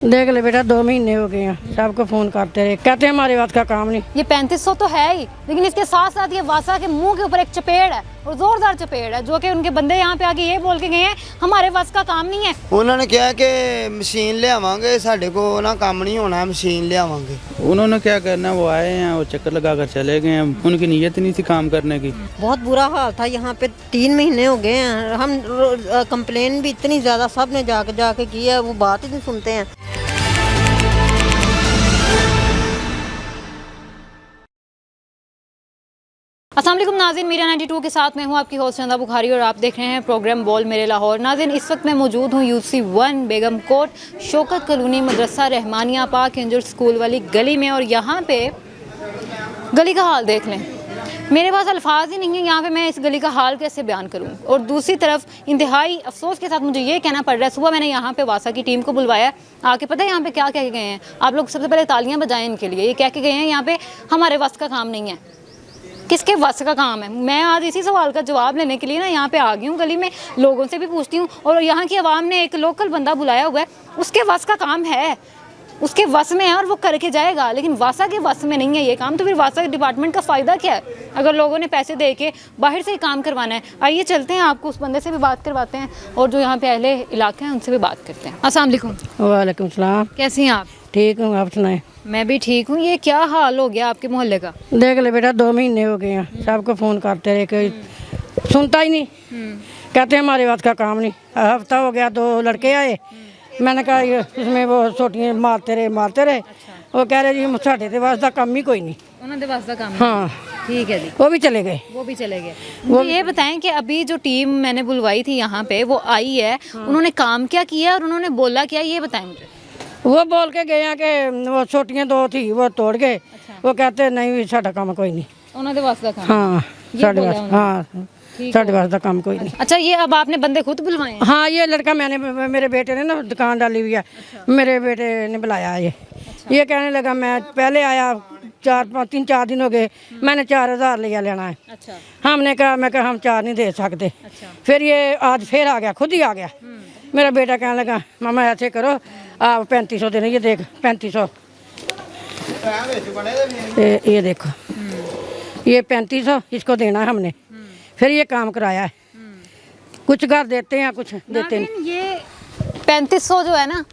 देख ले बेटा 2 महीने हो गए हैं, सबको फोन करते रहे, कहते हैं हमारे बात का काम नहीं। ये 3500 तो है ही, लेकिन इसके साथ साथ ये वासा के मुंह के ऊपर एक चपेड़ है और जोरदार चपेड़ है, जो कि उनके बंदे यहाँ पे आके ये बोल के गए हैं हमारे बस का काम नहीं है। उन्होंने कहा कि मशीन ले आवांगे, साढ़े को ना काम नहीं होना, मशीन ले आवांगे। उन्होंने क्या करना, वो आए हैं, वो चक्कर लगा कर चले गए हैं, उनकी नीयत नहीं थी काम करने की। बहुत बुरा हाल था यहाँ पे, 3 महीने हो गए हैं। हम कंप्लेन भी इतनी ज़्यादा सब ने जाके की है, वो बात ही नहीं सुनते हैं। अस्सलाम वालेकुम नाज़रीन, मीडिया 92 के साथ मैं हूँ आपकी होस्ट चंदा बुखारी और आप देख रहे हैं प्रोग्राम बोल मेरे लाहौर। नाज़रीन, इस वक्त मैं मौजूद हूँ UC 1 बेगम कोट शौकत कॉलोनी मदरसा रहमानिया पाक एंजल स्कूल वाली गली में, और यहाँ पे गली का हाल देख लें। मेरे पास अल्फाज ही नहीं है यहाँ पे मैं इस गली का हाल कैसे बयान करूँ। और दूसरी तरफ इंतहाई अफसोस के साथ मुझे ये कहना पड़ रहा है, सुबह मैंने यहाँ पे वासा की टीम को बुलवाया, आके पता है यहाँ पे क्या कह के गए हैं? आप लोग सबसे पहले तालियाँ बजाएं इनके लिए। ये कह के गए हैं यहाँ पे हमारे वस का काम नहीं है। किसके वस का काम है? मैं आज इसी सवाल का जवाब लेने के लिए ना यहाँ पे आ गई हूँ, गली में लोगों से भी पूछती हूँ, और यहाँ की आवाम ने एक लोकल बंदा बुलाया हुआ है, उसके वस का काम है, उसके वस में है और वो करके जाएगा, लेकिन वासा के वस में नहीं है ये काम। तो फिर वासा डिपार्टमेंट का फ़ायदा क्या है अगर लोगों ने पैसे दे के बाहर से ही काम करवाना है? आइए चलते हैं, आपको उस बंदे से भी बात करवाते हैं और जो यहाँ पे अहले इलाके हैं उनसे भी बात करते हैं। अस्सलाम वालेकुम। वालेकुम सलाम। कैसी हैं आप? ठीक हूँ, आप सुनाए? मैं भी ठीक हूँ। ये क्या हाल हो गया आपके मोहल्ले का? देख ले बेटा 2 महीने हो गए हैं, सबको फोन करते रहे, कोई सुनता ही नहीं। कहते हैं हमारे बात का काम नहीं। हफ्ता हो गया, 2 लड़के आए, मैंने कहा ये इसमें वो सोटियाँ मारते रहे। वो कह रहे जी साढ़े ते वास का काम ही कोई नहीं। उन्होंने वास का काम? हाँ ठीक है जी। वो भी चले गए। वो ये बताएं कि अभी जो टीम मैंने बुलवाई थी यहाँ पे वो आई है, उन्होंने काम क्या किया और उन्होंने बोला क्या, ये बताएं मुझे। वो बोल के गए हैं कि वो छोटियाँ 2 थी वो तोड़ गए। वो कहते नहीं साढ़ा काम कोई नहीं। उन्होंने वास का काम? हाँ साढ़े वास, हाँ साढ़े वास का काम कोई नहीं। अच्छा, ये अब आपने बंदे खुद बुलवाए हैं? हाँ ये लड़का मैंने, मेरे बेटे ने ना दुकान डाली हुई है। मेरे बेटे ने बुलाया ये कहने लगा, मैं पहले आया 3-4 दिन हो गए, मैंने 4000 लिया लेना है। अच्छा। हमने कहा, मैं कहा हम 4 नहीं दे सकते। फिर ये आज फिर आ गया, खुद ही आ गया। मेरा बेटा कहने लगा मामा ऐसे करो आप 3500 देने, ये देख 3500, ये देखो ये 3500 इसको देना है हमने। फिर ये काम कराया है, कुछ घर देते हैं कुछ देते नहीं। ये 3500 जो है ना,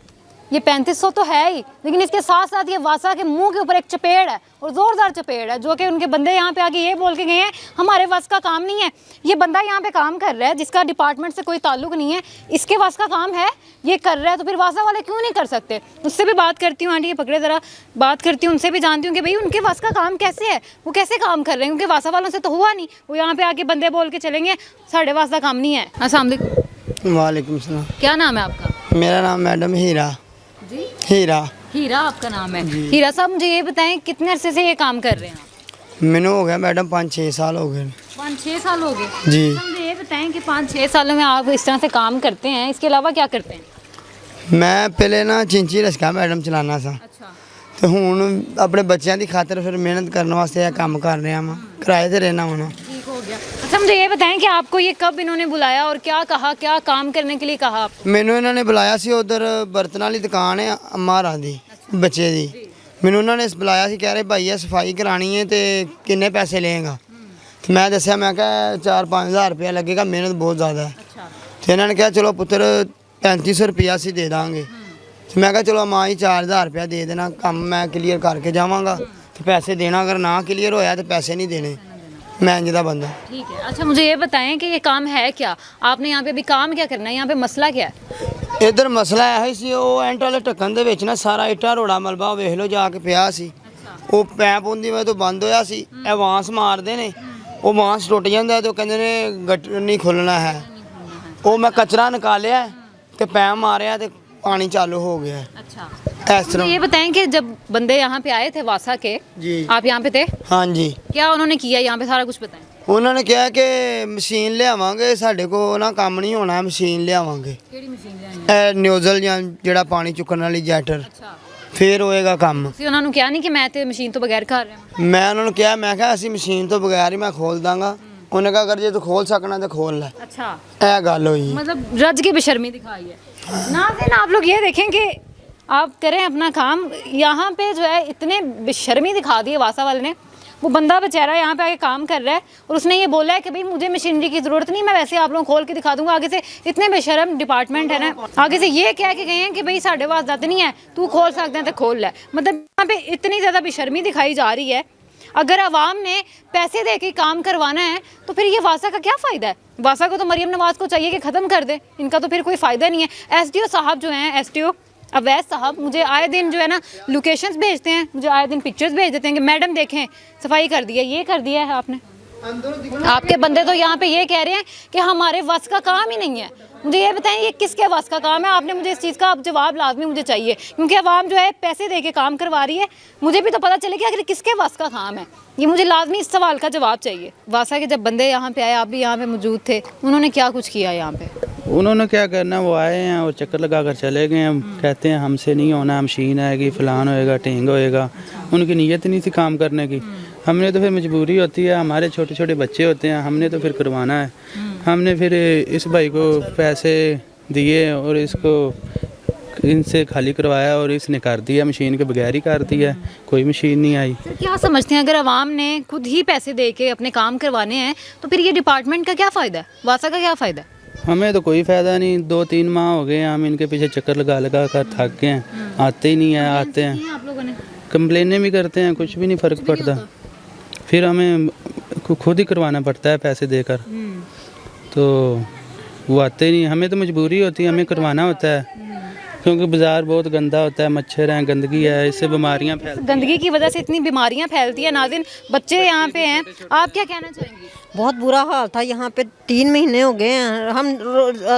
ये 3500 तो है ही, लेकिन इसके साथ साथ ये वासा के मुंह के ऊपर एक चपेड़ है और जोरदार चपेड़ है, जो कि उनके बंदे यहाँ पे आके ये बोल के गए हैं हमारे वस का काम नहीं है। ये बंदा यहाँ पे काम कर रहा है जिसका डिपार्टमेंट से कोई ताल्लुक नहीं है, इसके वस का काम है, ये कर रहा है, तो फिर वासा वाले क्यों नहीं कर सकते? उससे भी बात करती हूँ। आंटी ये पकड़े ज़रा, बात करती हूँ उनसे भी, जानती हूँ कि भाई उनके वस का काम कैसे है, वो कैसे काम कर रहे हैं, क्योंकि वासा वालों से तो हुआ नहीं। वो यहाँ पे आके बंदे बोल के चलेंगे साढ़े वास का काम नहीं है। अस्सलाम वालेकुम। वालेकुम सलाम। क्या नाम है आपका? मेरा नाम मैडम हीरा। जी हीरा आपका नाम है? हीरा साहब, मुझे ये बताएं कितने अरसे से ये काम कर रहे हैं आप? मैंने हो गया मैडम 5-6 साल हो गए। 5-6 साल हो गए जी। मुझे ये बताएं कि 5-6 सालों में आप इस तरह से काम करते हैं, इसके अलावा क्या करते हैं? मैं पहले ना चिंची रसका मैडम चलाना सा, अच्छा। तो हुण अपने बच्चों की खातर फिर मेहनत करने वास्ते यह काम कर रहे हैं, किराए से रहना होना। ठीक हो गया। अच्छा, मुझे ये बताएं कि आपको ये कब इन्होंने बुलाया और क्या कहा, क्या काम करने के लिए कहा आपको? मैनू इन्होंने बुलाया सी, उधर बर्तन वाली दुकान है अम्मारा दी बच्चे दी। मैनू उन्होंने बुलाया सी, कह रहे भाई ये सफाई करानी है तो किन्ने पैसे लेगा? तो मैं दसिया, मैं कहा 4-5 हज़ार रुपया लगेगा, मेहनत बहुत ज़्यादा है। तो इन्होंने कहा चलो पुत्र 3500 रुपया असी दे देंगे। तो मैं कहा चलो माँ ही 4000 रुपया दे देना, काम मैं क्लीयर करके जावांगा, तो पैसे देना, अगर ना क्लीयर होया तो पैसे नहीं देने, मैं इंज दा बंदा। ठीक है। अच्छा, मुझे ये बताएं कि ये काम है क्या, आपने यहाँ पे अभी काम क्या करना है, यहाँ पे मसला क्या है? इधर मसला है सी, वो एंट वाले ढक्कन दे विच ना सारा इट्टा रोड़ा मलबा वेख लो जाके पिया सी। वो पैप होंदी वजह तो बंद होया सी, ए वांस मारदे ने, वो वांस टुट जांदा तो कहंदे ने गट नहीं खुलना है। वो मैं कचरा निकालिया तो पैप मारिया तो पानी चालू हो गया। अच्छा। इस तरह। ये बताएं कि जब बंदे यहाँ पे आए थे वासा के, जी। आप यहाँ पे थे? हाँ जी। क्या उन्होंने किया यहाँ पे, सारा कुछ बताएं। उन्होंने कहा कि मशीन ले आवांगे, साढ़े को ना काम नहीं होना, मशीन ले आवांगे। केड़ी मशीन ले आए? न्यूज़ल ਜਾਂ ਜਿਹੜਾ ਪਾਣੀ ਚੁੱਕਣ ਵਾਲੀ ਜੈਟਰ, अच्छा। ਫਿਰ ਹੋਏਗਾ ਕੰਮ। ਤੁਸੀਂ ਉਹਨਾਂ ਨੂੰ ਕਿਹਾ ਨਹੀਂ ਕਿ ਮੈਂ ਤੇ ਮਸ਼ੀਨ ਤੋਂ ਬਗੈਰ ਕਰ ਰਿਹਾ ਹਾਂ? ਮੈਂ ਉਹਨਾਂ ਨੂੰ ਕਿਹਾ, ਮੈਂ ਕਿਹਾ ਅਸੀਂ ਮਸ਼ੀਨ ਤੋਂ ਬਗੈਰ ਹੀ ਮੈਂ ਖੋਲ ਦਾਂਗਾ। ਉਹਨੇ ਕਹਾ ਅਗਰ ਜੇ ਤੂੰ ਖੋਲ ਸਕਣਾ ਤਾਂ ਖੋਲ ਲੈ। अच्छा। ਇਹ ਗੱਲ ਹੋਈ। मतलब रज की बेशर्मी दिखाई है। नाज़रीन, आप लोग ये देखें कि आप करें अपना काम। यहाँ पे जो है इतने बेशर्मी दिखा दी है वासा वाले ने। वो बंदा बेचारा यहाँ पे आके काम कर रहा है और उसने ये बोला है कि भाई मुझे मशीनरी की ज़रूरत नहीं, मैं वैसे आप लोगों को खोल के दिखा दूंगा। आगे से इतने बेशर्म डिपार्टमेंट है ना, आगे से ये कह के गए हैं कि भाई साढ़े पास जाते नहीं है, तू खोल सकते हैं तो खोल ले। मतलब यहाँ पे इतनी ज़्यादा बेशर्मी दिखाई जा रही है। अगर आवाम ने पैसे दे के काम करवाना है तो फिर ये वासा का क्या फ़ायदा है? वासा को तो मरियम नवाज़ को चाहिए कि ख़त्म कर दे, इनका तो फिर कोई फ़ायदा नहीं है। SDO साहब जो हैं, SDO अवैध साहब, मुझे आए दिन जो है ना लोकेशंस भेजते हैं, मुझे आए दिन पिक्चर्स भेज देते हैं कि मैडम देखें सफाई कर दी है, ये कर दिया है आपने। आपके बंदे तो यहाँ पे ये कह रहे हैं कि हमारे वस का काम ही नहीं है। मुझे ये बताएं ये किसके वस का काम है? आपने मुझे इस चीज़ का अब जवाब लाजमी मुझे चाहिए, क्योंकि आवाम जो है पैसे दे के काम करवा रही है। मुझे भी तो पता चले कि आखिर किसके वस का काम है, ये मुझे लाजमी इस सवाल का जवाब चाहिए। वासा के जब बंदे यहाँ पे आए, आप भी यहाँ पे मौजूद थे, उन्होंने क्या कुछ किया यहाँ पे? उन्होंने क्या करना, वो आए हैं और चक्कर लगा कर चले गए हैं। कहते हैं हमसे नहीं होना, मशीन आएगी, फलान होएगा, ढेंग होएगा। उनकी नीयत नहीं थी काम करने की। हमने तो फिर मजबूरी होती है, हमारे छोटे छोटे बच्चे होते हैं, हमने तो फिर करवाना है। हमने फिर इस भाई को पैसे दिए और इसको इनसे खाली करवाया और इसने कर दिया, मशीन के बगैर ही कर दिया, कोई मशीन नहीं आई। सर क्या समझते हैं, अगर आवाम ने खुद ही पैसे दे के अपने काम करवाने हैं तो फिर ये डिपार्टमेंट का क्या फ़ायदा है, वासा का क्या फ़ायदा है? हमें तो कोई फ़ायदा नहीं। 2-3 माह हो गए हम इनके पीछे चक्कर लगा लगा कर थक गए हैं, आते ही नहीं है। आते हैं, आप लोगों ने कंप्लेनें भी करते हैं, कुछ भी नहीं फ़र्क पड़ता। फिर हमें खुद ही करवाना पड़ता है पैसे देकर, तो वो आते ही नहीं। हमें तो मजबूरी होती है, हमें करवाना होता है, क्योंकि बाज़ार बहुत गंदा होता है, मच्छर हैं, गंदगी है, इससे बीमारियां फैलती हैं। गंदगी की वजह से इतनी बीमारियां फैलती है। नाज़रीन, बच्चे यहाँ पे हैं, आप क्या कहना चाहेंगी? बहुत बुरा हाल था यहाँ पे। 3 महीने हो गए हैं, हम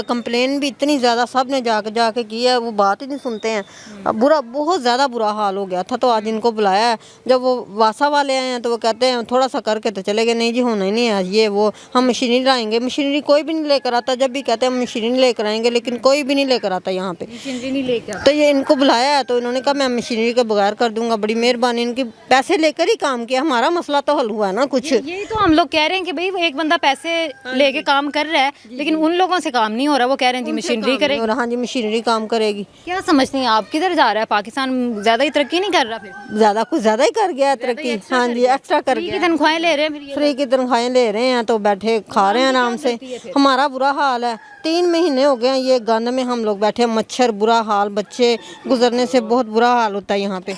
कंप्लेन भी इतनी ज़्यादा सब ने जाके की है, वो बात ही नहीं सुनते हैं। अब बहुत ज़्यादा बुरा हाल हो गया था, तो आज इनको बुलाया है। जब वो वासा वाले आए हैं तो वो कहते हैं थोड़ा सा करके तो चले गए। नहीं जी, होना ही नहीं है ये वो, हम मशीनरी लाएंगे। मशीनरी कोई भी नहीं लेकर आता, जब भी कहते हैं हम मशीनरी लेकर आएंगे, लेकिन कोई भी नहीं लेकर आता यहाँ पे। नहीं लेकर तो ये इनको बुलाया है, तो इन्होंने कहा मैं मशीनरी के बगैर कर दूंगा। बड़ी मेहरबानी, इनकी पैसे लेकर ही काम किया, हमारा मसला तो हल हुआ ना कुछ। यही तो हम लोग कह रहे हैं कि भाई एक बंदा पैसे लेके काम कर रहा है, लेकिन उन लोगों से काम नहीं हो रहा। वो कह रहे हैं जी मशीनरी करेगी। और हाँ जी, मशीनरी काम करेगी। क्या समझती हैं आप, किधर जा रहा है पाकिस्तान? ज़्यादा ही तरक्की नहीं कर रहा? फिर ज़्यादा कुछ ज़्यादा ही कर गया तरक्की। हाँ जी, एक्स्ट्रा कर फ्री गया। की तनख्वाहें ले रहे हैं, फिर ये फ्री की तनख्वाहें ले रहे हैं, तो बैठे खा रहे हैं आराम से। हमारा बुरा हाल है, 3 महीने हो गए हैं ये गंद में हम लोग बैठे। मच्छर, बुरा हाल, बच्चे गुजरने से बहुत बुरा हाल होता है यहाँ पे।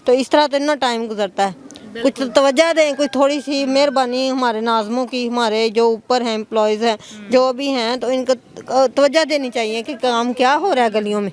तो इस तरह तो इतना टाइम गुजरता है। कुछ तवज्जो दें, कुछ थोड़ी सी मेहरबानी हमारे नाज़मों की, हमारे जो ऊपर हैं एम्प्लॉयज़ हैं, जो भी हैं, तो इनको तवज्जो देनी चाहिए कि काम क्या हो रहा है गलियों में।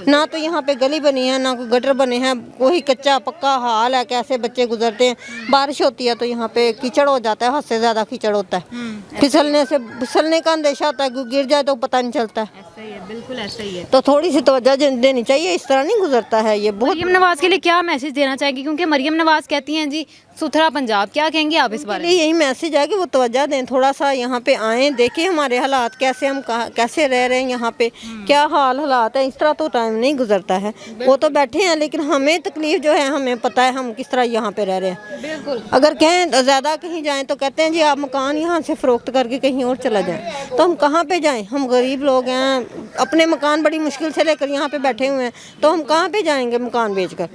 ना तो यहाँ पे गली बनी है, ना कोई गटर बने हैं, कोई कच्चा पक्का हाल है। कैसे बच्चे गुजरते हैं, बारिश होती है तो यहाँ पे कीचड़ हो जाता है, हद से ज़्यादा कीचड़ होता है। फिसलने का अंदेशा होता है, गिर जाए तो पता नहीं चलता है। ऐसा ही है, बिल्कुल ऐसा ही है। तो थोड़ी सी तवज्जो देनी चाहिए, इस तरह नहीं गुजरता है ये। बहुत मरियम नवाज के लिए क्या मैसेज देना चाहेंगी, क्योंकि मरियम नवाज कहती हैं जी सुथरा पंजाब, क्या कहेंगी आप इस बारे में? यही मैसेज है कि वो तवज्जो दें, थोड़ा सा यहाँ पे आएँ, देखें हमारे हालात कैसे, हम कैसे रह रहे हैं यहाँ पे, क्या हालात है। इस तरह तो टाइम नहीं गुजरता है। वो तो बैठे हैं, लेकिन हमें तकलीफ जो है हमें पता है हम किस तरह यहाँ पे रह रहे हैं। बिल्कुल। अगर कहें ज़्यादा कहीं जाएं तो कहते हैं जी आप मकान यहाँ से फ़रोख्त करके कहीं और चला जाएं। तो हम कहाँ पे जाएं? हम गरीब लोग हैं, अपने मकान बड़ी मुश्किल से लेकर यहाँ पे बैठे हुए हैं, तो हम कहाँ पे जाएंगे मकान बेचकर?